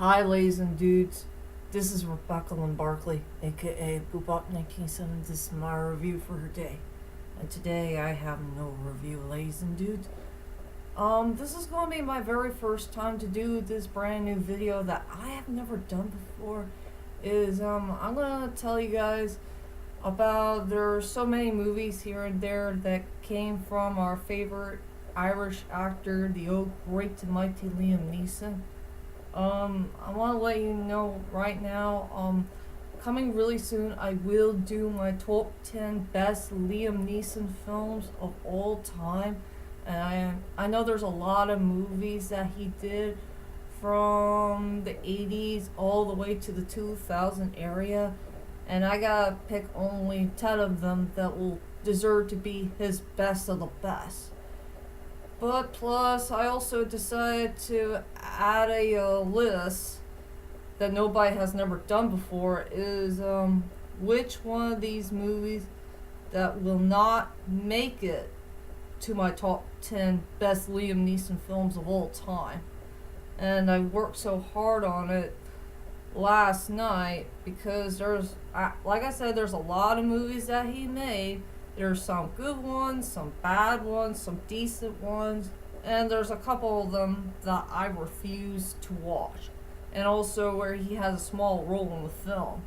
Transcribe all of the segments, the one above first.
Hi, ladies and dudes. This is Rebecca Lynn Barkley, aka Boobot1970. This is my review for her day. And today I have no review, ladies and dudes. This is going to be my very first time to do this brand new video that I have never done before. I'm going to tell you guys about, there are so many movies here and there that came from our favorite Irish actor, the old great and mighty Liam Neeson. I want to let you know right now, coming really soon, I will do my top 10 best Liam Neeson films of all time. And I know there's a lot of movies that he did from the 80s all the way to the 2000 area. And I gotta pick only 10 of them that will deserve to be his best of the best. But plus, I also decided to add a list that nobody has never done before, is which one of these movies that will not make it to my top 10 best Liam Neeson films of all time. And I worked so hard on it last night because like I said, there's a lot of movies that he made. There's some good ones, some bad ones, some decent ones, and there's a couple of them that I refuse to watch. And also where he has a small role in the film.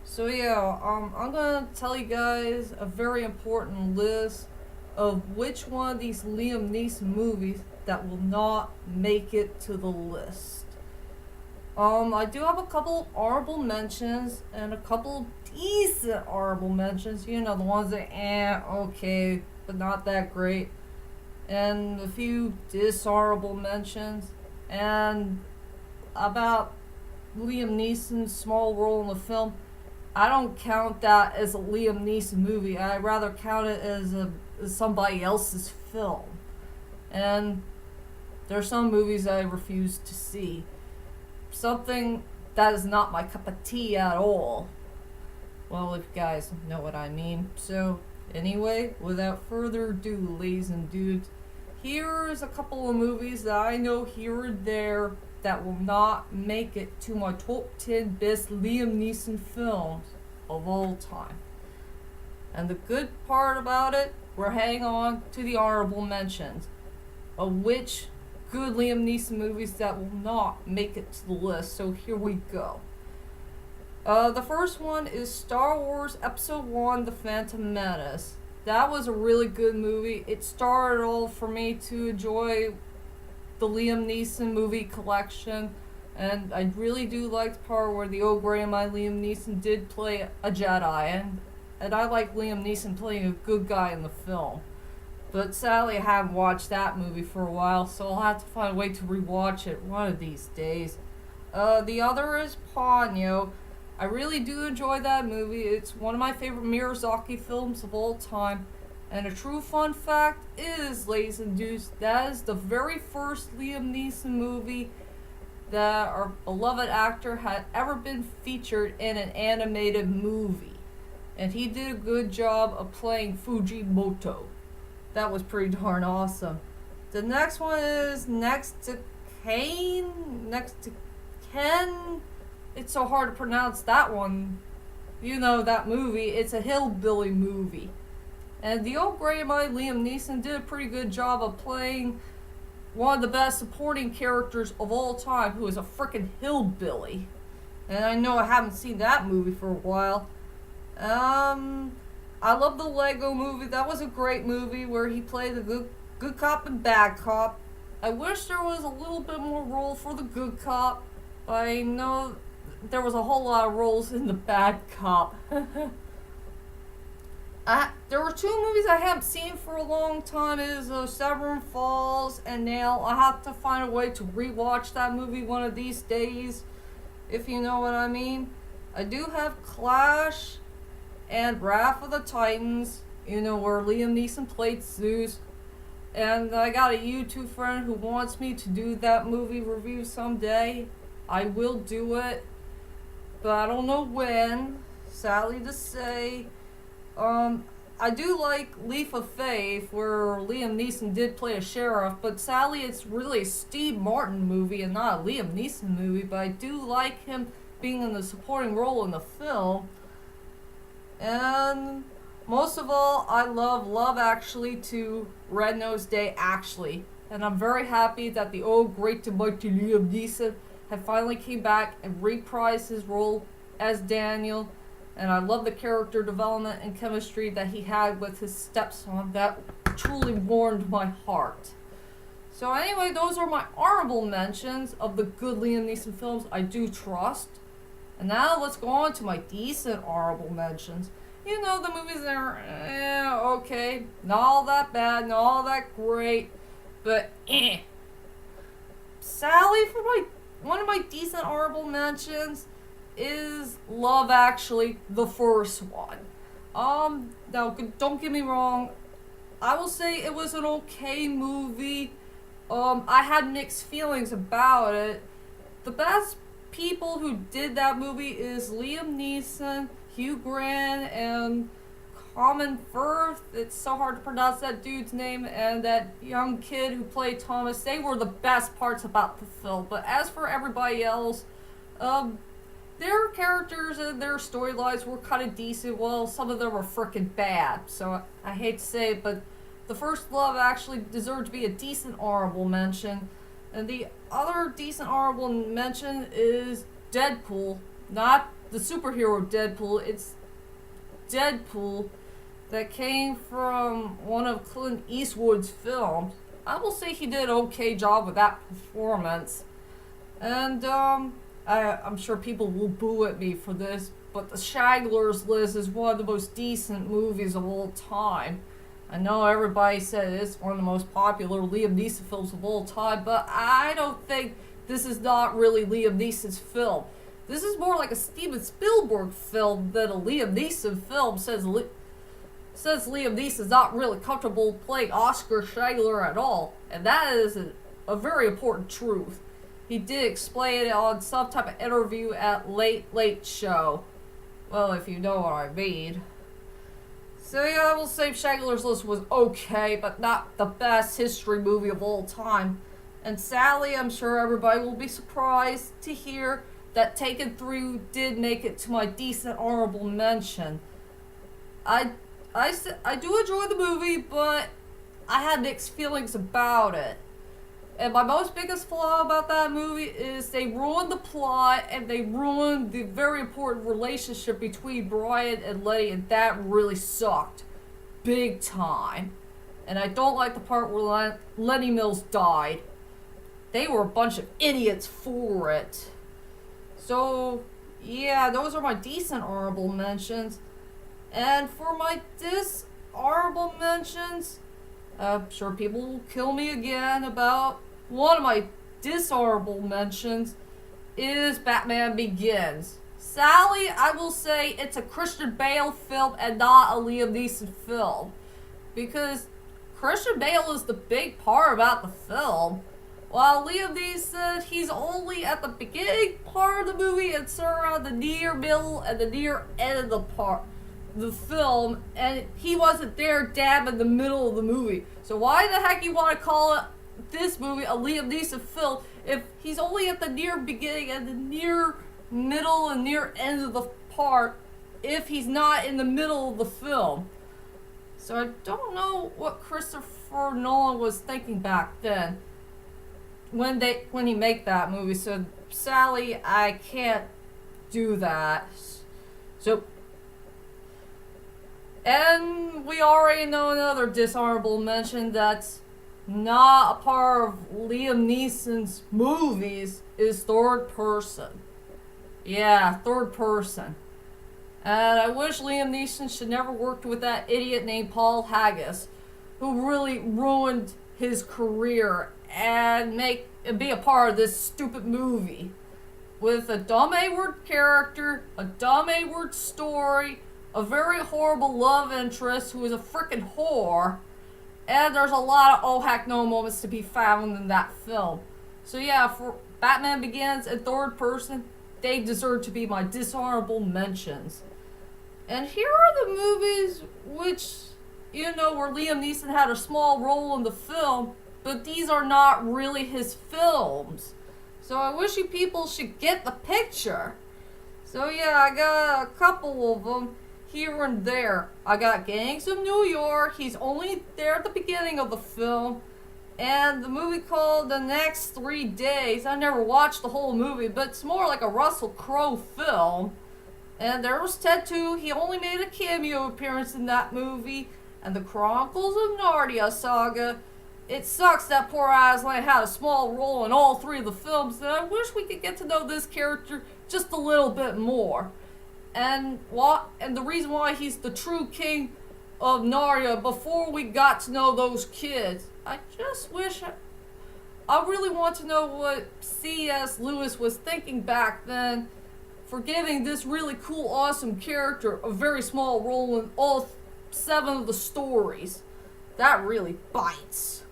So yeah, I'm gonna tell you guys a very important list of which one of these Liam Neeson movies that will not make it to the list. I do have a couple honorable mentions and a couple decent honorable mentions. You know, the ones that, okay, but not that great. And a few dishonorable mentions. And about Liam Neeson's small role in the film, I don't count that as a Liam Neeson movie. I rather count it as somebody else's film. And there are some movies that I refuse to see. Something that is not my cup of tea at all. Well, if you guys know what I mean. So, anyway, without further ado, ladies and dudes, here is a couple of movies that I know here and there that will not make it to my top 10 best Liam Neeson films of all time. And the good part about it, we're heading on to the honorable mentions of which good Liam Neeson movies that will not make it to the list. So here we go. The first one is Star Wars Episode 1, The Phantom Menace. That was a really good movie. It started all for me to enjoy the Liam Neeson movie collection. And I really do like the part where the old grey and my Liam Neeson did play a Jedi. And I like Liam Neeson playing a good guy in the film. But sadly, I haven't watched that movie for a while, so I'll have to find a way to rewatch it one of these days. The other is Ponyo. I really do enjoy that movie. It's one of my favorite Miyazaki films of all time. And a true fun fact is, ladies and dudes, that is the very first Liam Neeson movie that our beloved actor had ever been featured in an animated movie. And he did a good job of playing Fujimoto. That was pretty darn awesome. The next one is Next to Ken. It's so hard to pronounce that one. You know that movie. It's a hillbilly movie. And the old grey and mighty Liam Neeson did a pretty good job of playing one of the best supporting characters of all time, who is a frickin' hillbilly. And I know I haven't seen that movie for a while. I love the Lego movie. That was a great movie where he played the good cop and bad cop. I wish there was a little bit more role for the good cop. I know there was a whole lot of roles in the bad cop. There were two movies I haven't seen for a long time. It is Severn Falls and Nail. I have to find a way to rewatch that movie one of these days, if you know what I mean. I do have Clash and Wrath of the Titans, you know, where Liam Neeson played Zeus. And I got a YouTube friend who wants me to do that movie review someday. I will do it, but I don't know when, sadly to say. I do like Leap of Faith, where Liam Neeson did play a sheriff, but sadly it's really a Steve Martin movie and not a Liam Neeson movie, but I do like him being in the supporting role in the film. And most of all, I love Love Actually to Red Nose Day Actually. And I'm very happy that the old great to mighty Liam Neeson had finally came back and reprised his role as Daniel. And I love the character development and chemistry that he had with his stepson. That truly warmed my heart. So anyway, those are my honorable mentions of the good Liam Neeson films I do trust. And now let's go on to my decent honorable mentions. You know, the movies that are, okay, not all that bad, not all that great, but Sadly, for one of my decent honorable mentions is Love Actually, the first one. Now, don't get me wrong, I will say it was an okay movie. I had mixed feelings about it. The best people who did that movie is Liam Neeson, Hugh Grant, and Colin Firth. It's so hard to pronounce that dude's name, and that young kid who played Thomas. They were the best parts about the film. But as for everybody else, their characters and their storylines were kind of decent. Well, some of them were freaking bad. So I hate to say it, but the first Love Actually deserved to be a decent honorable mention. And the other decent honorable mention is Deadpool. Not the superhero Deadpool, it's Deadpool that came from one of Clint Eastwood's films. I will say he did an okay job with that performance. And I'm sure people will boo at me for this, but The Schindler's List is one of the most decent movies of all time. I know everybody said it's one of the most popular Liam Neeson films of all time, but I don't think this is not really Liam Neeson's film. This is more like a Steven Spielberg film than a Liam Neeson film. Says Liam Neeson's not really comfortable playing Oscar Schindler at all, and that is a very important truth. He did explain it on some type of interview at Late Late Show. Well, if you know what I mean. So yeah, I will say Schindler's List was okay, but not the best history movie of all time. And sadly, I'm sure everybody will be surprised to hear that Taken 3 did make it to my decent honorable mention. I do enjoy the movie, but I had mixed feelings about it. And my most biggest flaw about that movie is they ruined the plot and they ruined the very important relationship between Brian and Letty, and that really sucked. Big time. And I don't like the part where Lenny Mills died. They were a bunch of idiots for it. So, yeah, those are my decent honorable mentions. And for my dishonorable mentions, I'm sure people will kill me again about one of my dishonorable mentions is Batman Begins. Sadly, I will say it's a Christian Bale film and not a Liam Neeson film. Because Christian Bale is the big part about the film. While Liam Neeson, he's only at the beginning part of the movie and around the near middle and the near end of the film, and he wasn't there dab in the middle of the movie. So why the heck you want to call it this movie a Liam Neeson film if he's only at the near beginning and the near middle and near end of the part if he's not in the middle of the film? So I don't know what Christopher Nolan was thinking back then when he made that movie. So sadly, I can't do that. So, and we already know another dishonorable mention that's not a part of Liam Neeson's movies is third person. Yeah, third person. And I wish Liam Neeson should never worked with that idiot named Paul Haggis, who really ruined his career and be a part of this stupid movie. With a dumb A-word character, a dumb A-word story, a very horrible love interest who is a freaking whore, and there's a lot of oh heck no moments to be found in that film. So yeah, for Batman Begins and third person, they deserve to be my dishonorable mentions. And here are the movies which where Liam Neeson had a small role in the film, but these are not really his films. So I wish you people should get the picture. So yeah, I got a couple of them here and there. I got Gangs of New York. He's only there at the beginning of the film. And the movie called The Next 3 Days. I never watched the whole movie, but it's more like a Russell Crowe film. And there was Ted 2. He only made a cameo appearance in that movie. And the Chronicles of Narnia saga. It sucks that poor Aslan had a small role in all 3 of the films, and I wish we could get to know this character just a little bit more. And the reason why he's the true king of Narnia before we got to know those kids. I just wish I really want to know what C.S. Lewis was thinking back then for giving this really cool, awesome character a very small role in all 7 of the stories. That really bites.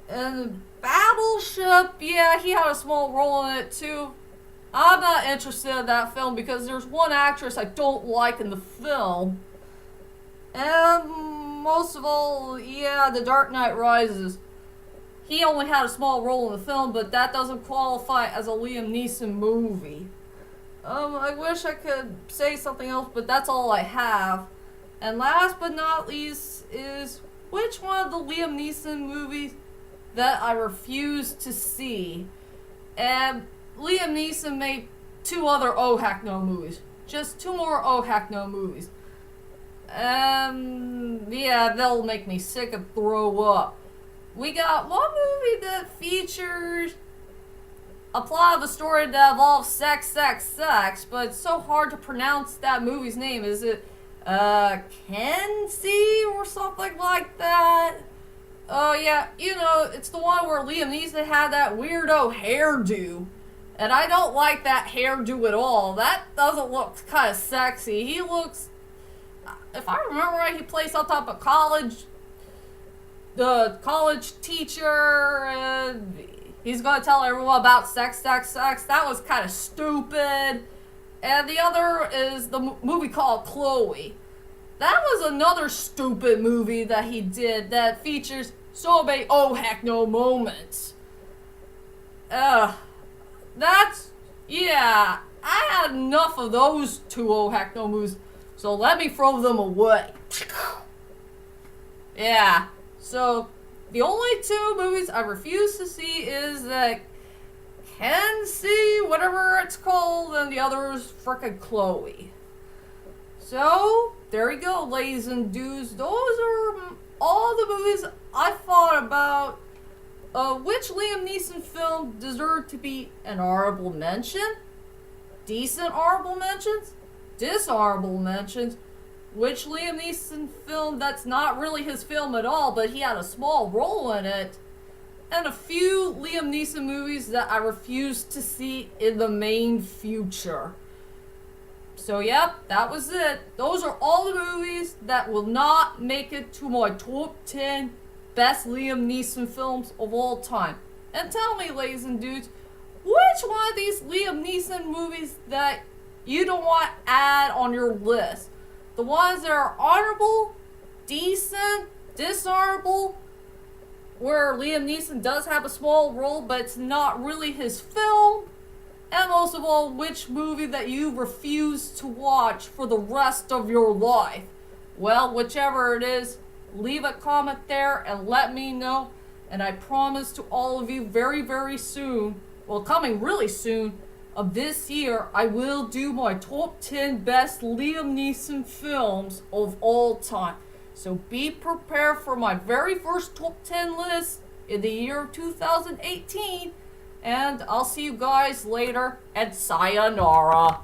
And Battleship, yeah, he had a small role in it too. I'm not interested in that film because there's one actress I don't like in the film. And most of all, yeah, The Dark Knight Rises. He only had a small role in the film, but that doesn't qualify as a Liam Neeson movie. I wish I could say something else, but that's all I have. And last but not least is which one of the Liam Neeson movies that I refuse to see. And Liam Neeson made 2 other Oh Heck No movies. Just 2 more Oh Heck No movies. Yeah, they'll make me sick and throw up. We got one movie that features a plot of a story that involves sex, but it's so hard to pronounce that movie's name. Is it, Kenzie or something like that? Oh yeah, it's the one where Liam Neeson had that weirdo hairdo. And I don't like that hairdo at all. That doesn't look kind of sexy. He looks, if I remember right, he plays some type of the college teacher, and he's gonna tell everyone about sex. That was kind of stupid. And the other is the movie called Chloe. That was another stupid movie that he did that features so many oh heck no moments. Yeah, I had enough of those 2 oh heck no movies, so let me throw them away. Yeah, so the only 2 movies I refuse to see is that Kenzie, whatever it's called, and the other is frickin' Chloe. So, there you go, ladies and dudes. Those are all the movies I thought about. Which Liam Neeson film deserved to be an honorable mention? Decent honorable mentions? Dishonorable mentions? Which Liam Neeson film that's not really his film at all, but he had a small role in it? And a few Liam Neeson movies that I refuse to see in the main future. So yep, that was it. Those are all the movies that will not make it to my top 10 best Liam Neeson films of all time. And tell me, ladies and dudes, which one of these Liam Neeson movies that you don't want to add on your list? The ones that are honorable, decent, dishonorable, where Liam Neeson does have a small role, but it's not really his film. And most of all, which movie that you refuse to watch for the rest of your life. Well, whichever it is, leave a comment there and let me know. And I promise to all of you very, very soon, well, coming really soon, of this year, I will do my top 10 best Liam Neeson films of all time. So be prepared for my very first top 10 list in the year of 2018. And I'll see you guys later, and sayonara.